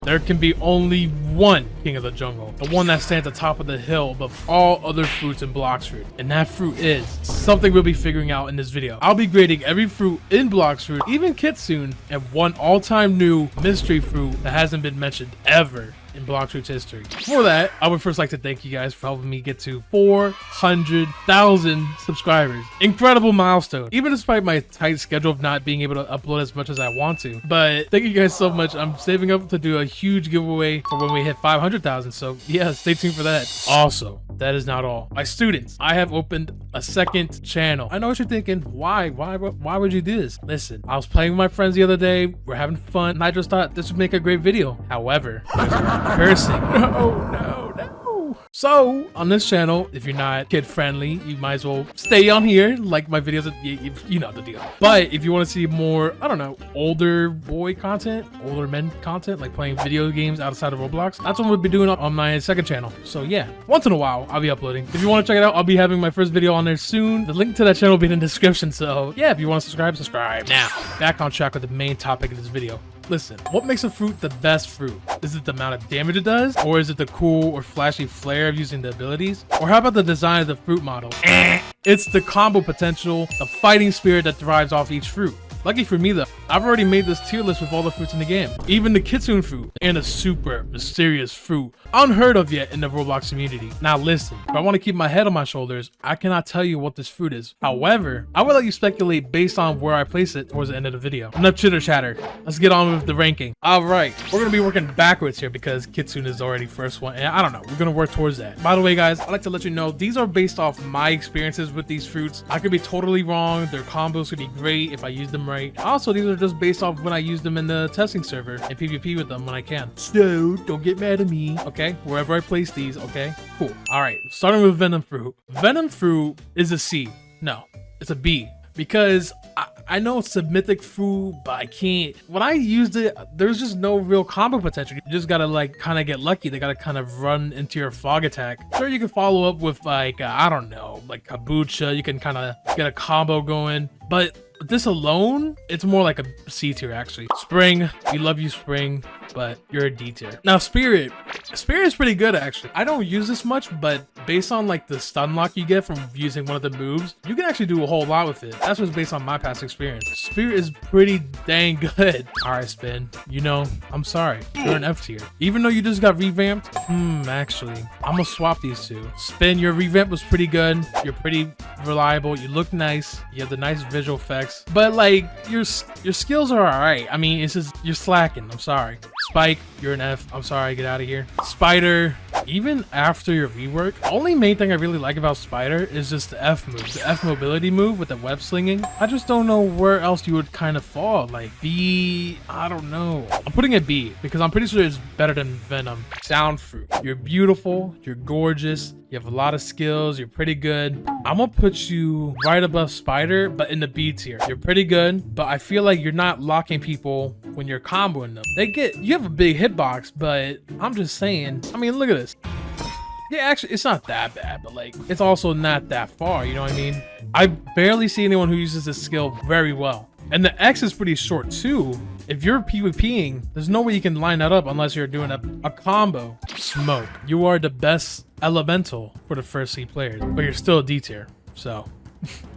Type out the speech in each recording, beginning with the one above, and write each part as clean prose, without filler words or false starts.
there can be only one king of the jungle, the one that stands atop of the hill above all other fruits in Bloxfruit, and that fruit is something we'll be figuring out in this video. I'll be grading every fruit in Bloxfruit, even Kitsune, and one all-time new mystery fruit that hasn't been mentioned ever in Bloxfruit's history. For that, I would first like to thank you guys for helping me get to 400,000 subscribers. Incredible milestone, even despite my tight schedule of not being able to upload as much as I want to. But thank you guys so much. I'm saving up to do a huge giveaway for when we hit 500,000. So yeah, stay tuned for that. Also, that is not all. My students, I have opened a second channel. I know what you're thinking. Why would you do this? Listen, I was playing with my friends the other day. We're having fun, and I just thought this would make a great video. However, cursing. No. So on this channel, if you're not kid friendly, you might as well stay on here. Like my videos, you know the deal. But if you want to see more, I don't know, older boy content, older men content, like playing video games outside of Roblox, that's what we'll be doing on my second channel. So yeah, once in a while I'll be uploading. If you want to check it out, I'll be having my first video on there soon. The link to that channel will be in the description. So yeah, if you want to subscribe. Now back on track with the main topic of this video. Listen, what makes a fruit the best fruit? Is it the amount of damage it does? Or is it the cool or flashy flair of using the abilities? Or how about the design of the fruit model? It's the combo potential, the fighting spirit that thrives off each fruit. Lucky for me though, I've already made this tier list with all the fruits in the game. Even the Kitsune fruit and a super mysterious fruit, unheard of yet in the Roblox community. Now listen, if I want to keep my head on my shoulders, I cannot tell you what this fruit is. However, I will let you speculate based on where I place it towards the end of the video. Enough chitter chatter, let's get on with the ranking. Alright, we're going to be working backwards here because Kitsune is already first one, and I don't know, we're going to work towards that. By the way guys, I'd like to let you know, these are based off my experiences with these fruits. I could be totally wrong, their combos could be great if I use them right. Also, these are just based off when I use them in the testing server and PvP with them when I can. So don't get mad at me, okay? Wherever I place these, okay? Cool. All right, starting with Venom Fruit. Venom Fruit is a C. No, it's a B. Because I know it's a mythic fruit, but I can't. When I used it, there's just no real combo potential. You just gotta like kind of get lucky. They gotta kind of run into your fog attack. Sure, you can follow up with like, I don't know, like kombucha. You can kind of get a combo going. But this alone, it's more like a C tier actually. Spring, we love you Spring, but you're a D tier. Now Spirit is pretty good actually. I don't use this much, but based on like the stun lock you get from using one of the moves, you can actually do a whole lot with it. That's what's based on my past experience. Spirit is pretty dang good. All right, Spin, you know, I'm sorry, you're an F tier. Even though you just got revamped, actually, I'm gonna swap these two. Spin, your revamp was pretty good. You're pretty reliable. You look nice. You have the nice visual effects, but like your skills are all right. I mean, it's just you're slacking. I'm sorry. Spike, you're an F. I'm sorry, get out of here. Spider, even after your rework, the only main thing I really like about Spider is just the F move, the F mobility move with the web slinging. I just don't know where else you would kind of fall. Like B, I don't know. I'm putting it B because I'm pretty sure it's better than Venom. Sound Fruit, you're beautiful, you're gorgeous, you have a lot of skills, you're pretty good. I'm gonna put you right above Spider, but in the B tier. You're pretty good, but I feel like you're not locking people when you're comboing them. You have a big hitbox, but I'm just saying, I mean, look at this. Yeah, actually, it's not that bad, but like, it's also not that far, you know what I mean? I barely see anyone who uses this skill very well. And the X is pretty short too. If you're PvPing, there's no way you can line that up unless you're doing a combo. Smoke, you are the best elemental for the first C players, but you're still a D tier, so.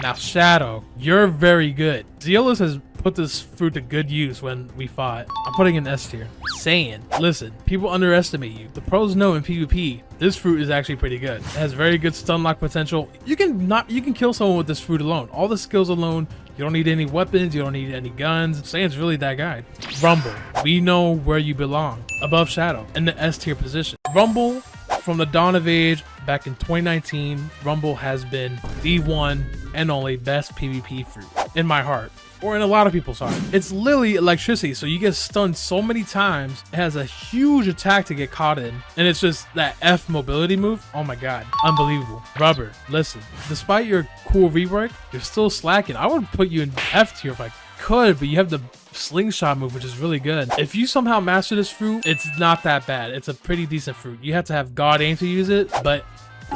Now Shadow, you're very good. Zealous has put this fruit to good use when we fought. I'm putting in S tier. Saying, listen, people underestimate you. The pros know in PvP, this fruit is actually pretty good. It has very good stun lock potential. You can kill someone with this fruit alone. All the skills alone. You don't need any weapons, you don't need any guns. Saiyans really that guy. Rumble, we know where you belong. Above Shadow, in the S tier position. Rumble, from the dawn of age, back in 2019, Rumble has been the one and only best PvP fruit in my heart, or in a lot of people's heart. It's literally electricity, so you get stunned so many times. It has a huge attack to get caught in, and it's just that F mobility move. Oh my god, unbelievable. Rubber, listen, despite your cool rework, you're still slacking. I would put you in F tier if I could, but you have the slingshot move, which is really good. If you somehow master this fruit, it's not that bad. It's a pretty decent fruit. You have to have god aim to use it, but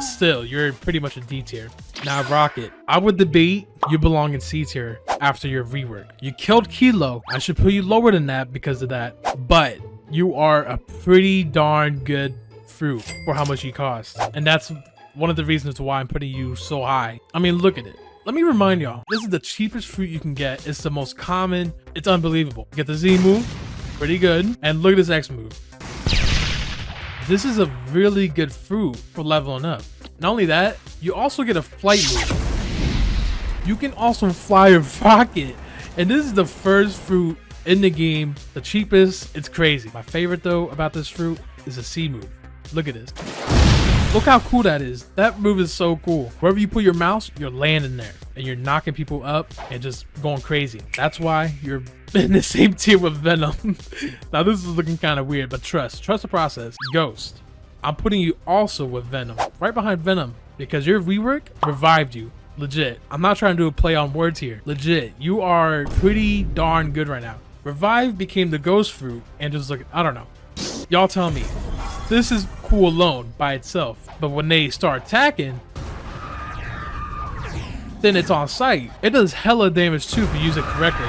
still, you're pretty much a D tier. Now Rocket, I would debate you belong in C tier after your rework. You killed Kilo. I should put you lower than that because of that, but you are a pretty darn good fruit for how much you cost. And that's one of the reasons why I'm putting you so high. I mean, look at it. Let me remind y'all, this is the cheapest fruit you can get. It's the most common. It's unbelievable. Get the Z move, pretty good. And look at this X move. This is a really good fruit for leveling up. Not only that, you also get a flight move. You can also fly a rocket. And this is the first fruit in the game, the cheapest. It's crazy. My favorite though about this fruit is the C move. Look at this. Look how cool that is. That move is so cool. Wherever you put your mouse, you're landing there and you're knocking people up and just going crazy. That's why you're in the same tier with Venom. Now this is looking kind of weird, but trust the process. Ghost. I'm putting you also with Venom, right behind Venom, because your rework revived you. Legit. I'm not trying to do a play on words here. Legit. You are pretty darn good right now. Revive became the ghost fruit and just look, I don't know. Y'all tell me. This is cool alone by itself, but when they start attacking, then it's on sight. It does hella damage too if you use it correctly,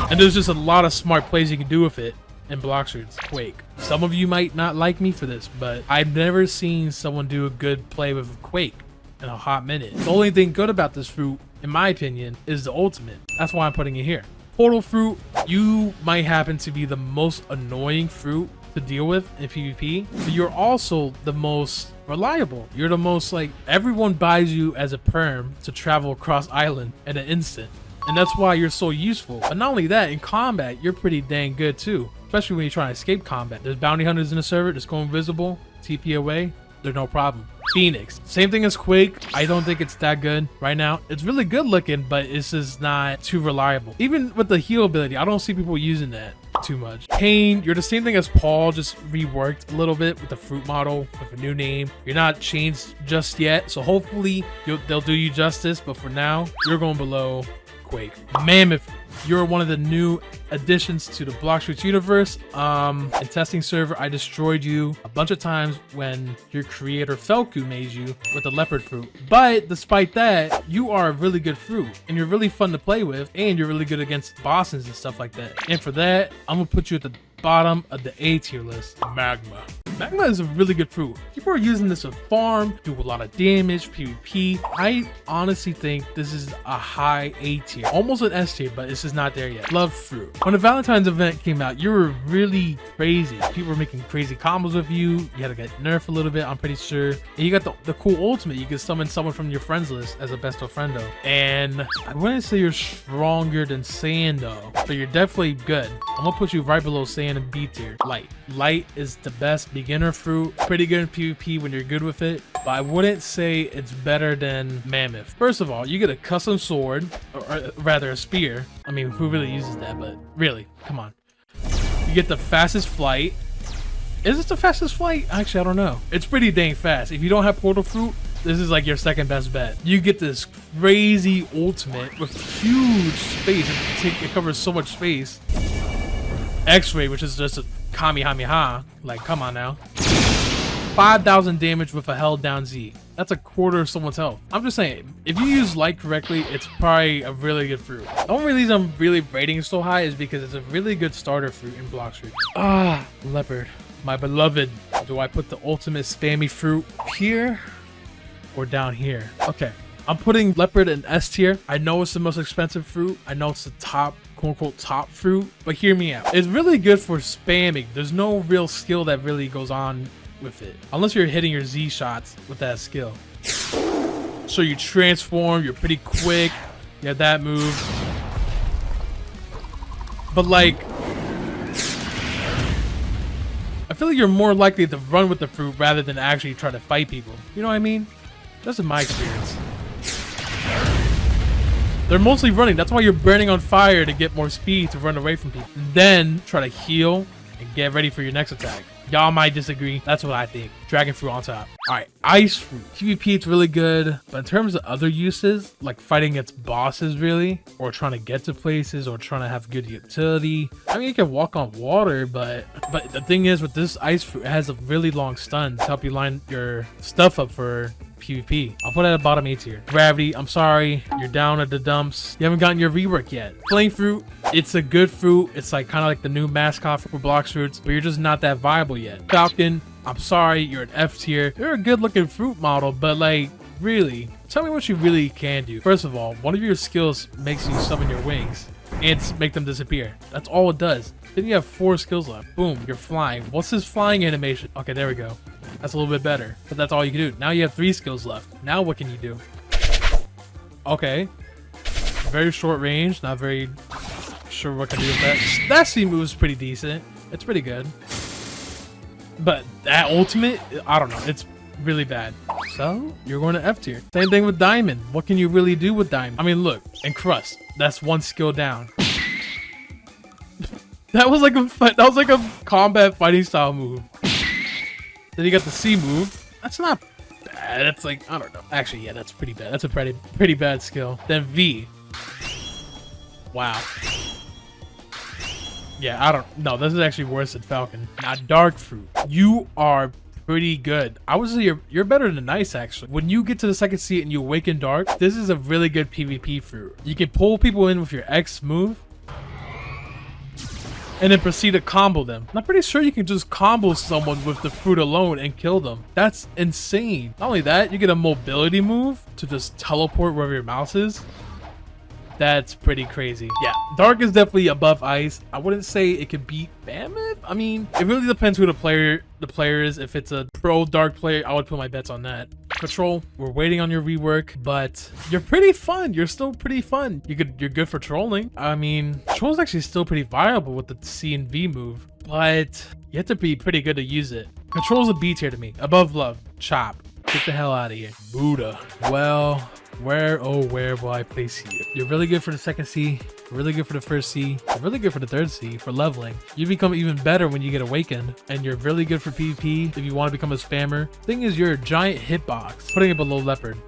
and there's just a lot of smart plays you can do with it in Bloxfruit's Quake. Some of you might not like me for this, but I've never seen someone do a good play with Quake in a hot minute. The only thing good about this fruit, in my opinion, is the ultimate. That's why I'm putting it here. Portal fruit, you might happen to be the most annoying fruit to deal with in PvP, but you're also the most reliable. You're the most, like, everyone buys you as a perm to travel across island in an instant, and that's why you're so useful. But not only that, in combat you're pretty dang good too, especially when you're trying to escape combat. There's bounty hunters in the server, just go invisible, TP away, they're no problem. Phoenix, same thing as Quake. I don't think it's that good right now. It's really good looking, but it's just not too reliable. Even with the heal ability, I don't see people using that too much. Pain, you're the same thing as Paul, just reworked a little bit with the fruit model, with a new name. You're not changed just yet, so hopefully they'll do you justice, but for now, you're going below Quake. Mammoth, you're one of the new additions to the Bloxfruit universe. In testing server, I destroyed you a bunch of times when your creator Felku made you with the leopard fruit. But despite that, you are a really good fruit and you're really fun to play with, and you're really good against bosses and stuff like that. And for that, I'm gonna put you at the bottom of the A tier list. Magma. Magma is a really good fruit. People are using this to farm, do a lot of damage, PvP. I honestly think this is a high A tier, almost an S tier, but it's just not there yet. Love fruit. When the Valentine's event came out, you were really crazy. People were making crazy combos with you. You had to get nerfed a little bit, I'm pretty sure. And you got the cool ultimate. You could summon someone from your friends list as a best of friendo. And I wouldn't say you're stronger than Sand though, but you're definitely good. I'm gonna put you right below Sand and B tier. Light. Light is the best beginner fruit. Pretty good in PvP when you're good with it, but I wouldn't say it's better than Mammoth. First of all, you get a custom sword, or rather a spear. I mean, who really uses that? But really, come on. You get the fastest flight. Is this the fastest flight? Actually, I don't know. It's pretty dang fast. If you don't have portal fruit, this is like your second best bet. You get this crazy ultimate with huge space. It covers so much space. X-ray, which is just a Kamehameha. Like, come on now. 5,000 damage with a held down Z. That's a quarter of someone's health. I'm just saying, if you use light correctly, it's probably a really good fruit. The only reason I'm really rating it so high is because it's a really good starter fruit in Bloxfruit. Ah, leopard, my beloved. Do I put the ultimate spammy fruit here or down here? Okay, I'm putting leopard in S tier. I know it's the most expensive fruit. I know it's the top, quote-unquote top fruit, but hear me out. It's really good for spamming. There's no real skill that really goes on with it, unless you're hitting your Z shots with that skill. So you transform, you're pretty quick, you have that move. But like, I feel like you're more likely to run with the fruit rather than actually try to fight people. You know what I mean? That's in my experience. They're mostly running. That's why you're burning on fire, to get more speed to run away from people. And then try to heal and get ready for your next attack. Y'all might disagree. That's what I think. Dragon fruit on top. All right, ice fruit. PvP, it's really good. But in terms of other uses, like fighting against bosses really, or trying to get to places, or trying to have good utility. I mean, you can walk on water, but the thing is with this ice fruit, it has a really long stun to help you line your stuff up for PvP. I'll put it at bottom A tier. Gravity, I'm sorry, you're down at the dumps. You haven't gotten your rework yet. Flame fruit, it's a good fruit. It's like kind of like the new mascot for Bloxfruits, but you're just not that viable yet. Falcon, I'm sorry, you're an F tier. You're a good looking fruit model, but like, really, tell me what you really can do. First of all, one of your skills makes you summon your wings and make them disappear. That's all it does. Then you have 4 skills left. Boom, you're flying. What's this flying animation? Okay, there we go. That's a little bit better, but that's all you can do. Now you have 3 skills left. Now what can you do? Okay. Very short range, not very sure what can do with that. That C move is pretty decent. It's pretty good. But that ultimate, I don't know. It's really bad. So you're going to F tier. Same thing with Diamond. What can you really do with Diamond? I mean, look, and Crust. That's 1 skill down. That was like a combat fighting style move. Then you got the C move. That's not bad. That's like, I don't know. Actually, yeah, that's pretty bad. That's a pretty bad skill. Then V. Wow. Yeah, I don't know. This is actually worse than Falcon. Now, Dark Fruit. You are pretty good. I would say you're better than Ice, actually. When you get to the second seat and you awaken Dark, this is a really good PvP fruit. You can pull people in with your X move and then proceed to combo them. I'm pretty sure you can just combo someone with the fruit alone and kill them. That's insane. Not only that, you get a mobility move to just teleport wherever your mouse is. That's pretty crazy. Yeah, Dark is definitely above Ice. I wouldn't say it could beat Mammoth. I mean, it really depends who the player is. If it's a pro Dark player, I would put my bets on that. Patrol, we're waiting on your rework, but you're pretty fun. You're still pretty fun. You're good for trolling. I mean, Patrol's actually still pretty viable with the C and V move, but you have to be pretty good to use it. Control's a B tier to me. Above Love, Chop. Get the hell out of here. Buddha. Well, where will I place you? You're really good for the second C, really good for the first C, really good for the third C for leveling. You become even better when you get awakened, and you're really good for PvP if you want to become a spammer. Thing is, you're a giant hitbox, putting it below Leopard.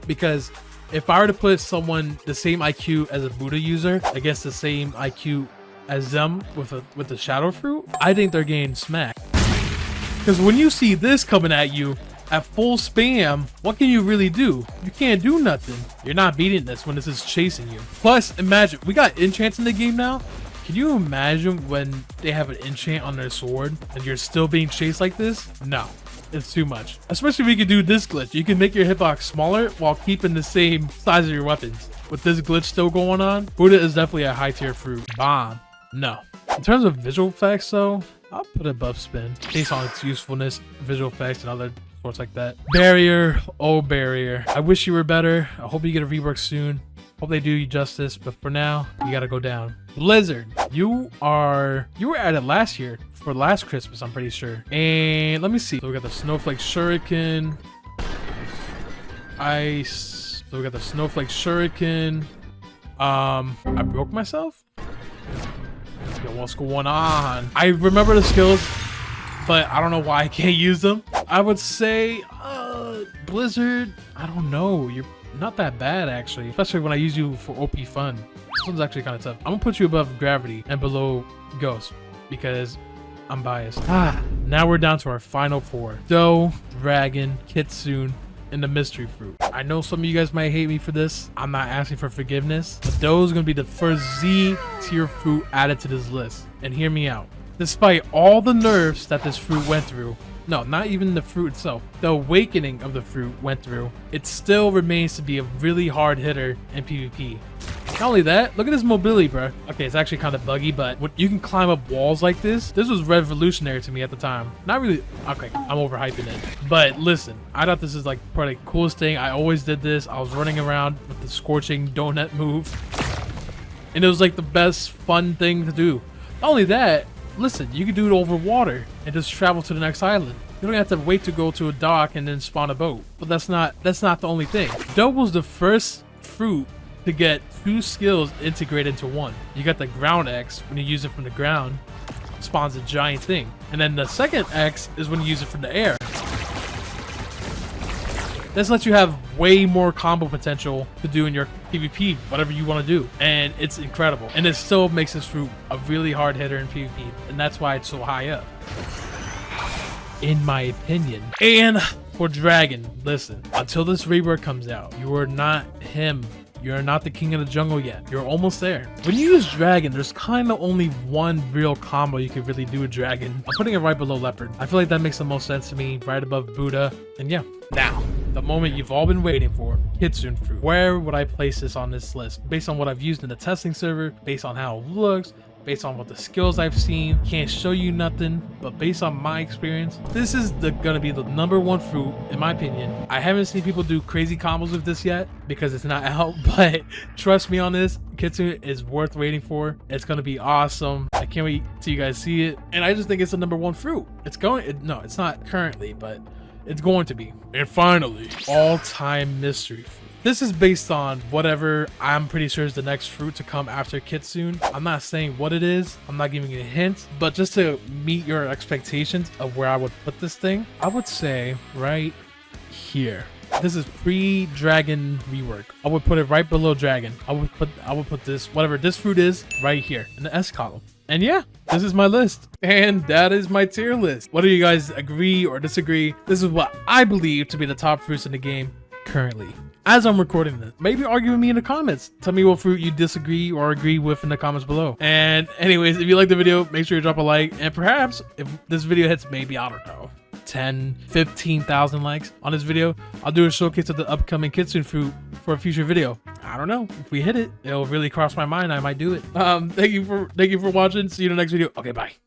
Because if I were to put someone the same IQ as a Buddha user against the same IQ as them with the Shadow Fruit, I think they're getting smacked. Because when you see this coming at you at full spam, what can you really do? You can't do nothing. You're not beating this when this is chasing you. Plus, imagine, we got enchants in the game now. Can you imagine when they have an enchant on their sword and you're still being chased like this? No, it's too much. Especially if you can do this glitch. You can make your hitbox smaller while keeping the same size of your weapons. With this glitch still going on, Buddha is definitely a high tier fruit. Bomb. No. In terms of visual effects though, I'll put it above Spin based on its usefulness, visual effects, and other sorts like that. Barrier, oh Barrier. I wish you were better. I hope you get a rework soon. Hope they do you justice, but for now, you gotta go down. Blizzard, you were at it last year for last Christmas, I'm pretty sure. And let me see. So we got the Snowflake Shuriken. Ice. So we got the Snowflake Shuriken. I broke myself? Yo, what's going on? I remember the skills, but I don't know why I can't use them. I would say, Blizzard, I don't know. You're not that bad, actually. Especially when I use you for OP fun. This one's actually kind of tough. I'm gonna put you above Gravity and below Ghost because I'm biased. Now we're down to our final 4. Doe, Dragon, Kitsune, and the Mystery Fruit. I know some of you guys might hate me for this. I'm not asking for forgiveness. But Doe is gonna be the first Z tier fruit added to this list. And hear me out. Despite all the nerfs that this fruit went through, no, not even the fruit itself, the awakening of the fruit went through, it still remains to be a really hard hitter in PvP. Not only that, look at this mobility, bro. Okay, it's actually kind of buggy, but when you can climb up walls like this was revolutionary to me at the time. Not really, okay, I'm overhyping it. But listen, I thought this is like probably the coolest thing. I always did this. I was running around with the scorching donut move. And it was like the best fun thing to do. Not only that, listen, you can do it over water and just travel to the next island. You don't have to wait to go to a dock and then spawn a boat. But that's not the only thing. Doe was the first fruit to get 2 skills integrated into one. You got the ground X when you use it from the ground. spawns a giant thing. And then the second X is when you use it from the air. This lets you have way more combo potential to do in your PvP, whatever you want to do. And it's incredible. And it still makes this fruit a really hard hitter in PvP. And that's why it's so high up, in my opinion. And for Dragon, listen, until this rework comes out, you are not him. You're not the king of the jungle yet. You're almost there. When you use Dragon, there's kind of only one real combo you could really do with Dragon. I'm putting it right below Leopard. I feel like that makes the most sense to me, right above Buddha. And yeah, now, the moment you've all been waiting for, Kitsune Fruit. Where would I place this on this list? Based on what I've used in the testing server, based on how it looks, based on what the skills I've seen. Can't show you nothing, but based on my experience, this is gonna be the #1 fruit, in my opinion. I haven't seen people do crazy combos with this yet because it's not out, but trust me on this, Kitsune is worth waiting for. It's gonna be awesome. I can't wait till you guys see it. And I just think it's the #1 fruit. No, it's not currently, but it's going to be. And finally, all-time mystery fruit. This is based on whatever I'm pretty sure is the next fruit to come after Kitsune. I'm not saying what it is. I'm not giving you a hint, but just to meet your expectations of where I would put this thing, I would say right here. This is pre-Dragon rework. I would put it right below Dragon. I would put this, whatever this fruit is, right here in the S column. And yeah, this is my list. And that is my tier list. Whether you guys agree or disagree, this is what I believe to be the top fruits in the game currently, as I'm recording this. Maybe argue with me in the comments. Tell me what fruit you disagree or agree with in the comments below. And anyways, if you like the video, make sure you drop a like. And perhaps if this video hits maybe, I don't know, 10, 15,000 likes on this video, I'll do a showcase of the upcoming Kitsune fruit for a future video. I don't know. If we hit it, it'll really cross my mind. I might do it. Thank you for watching. See you in the next video. Okay, bye.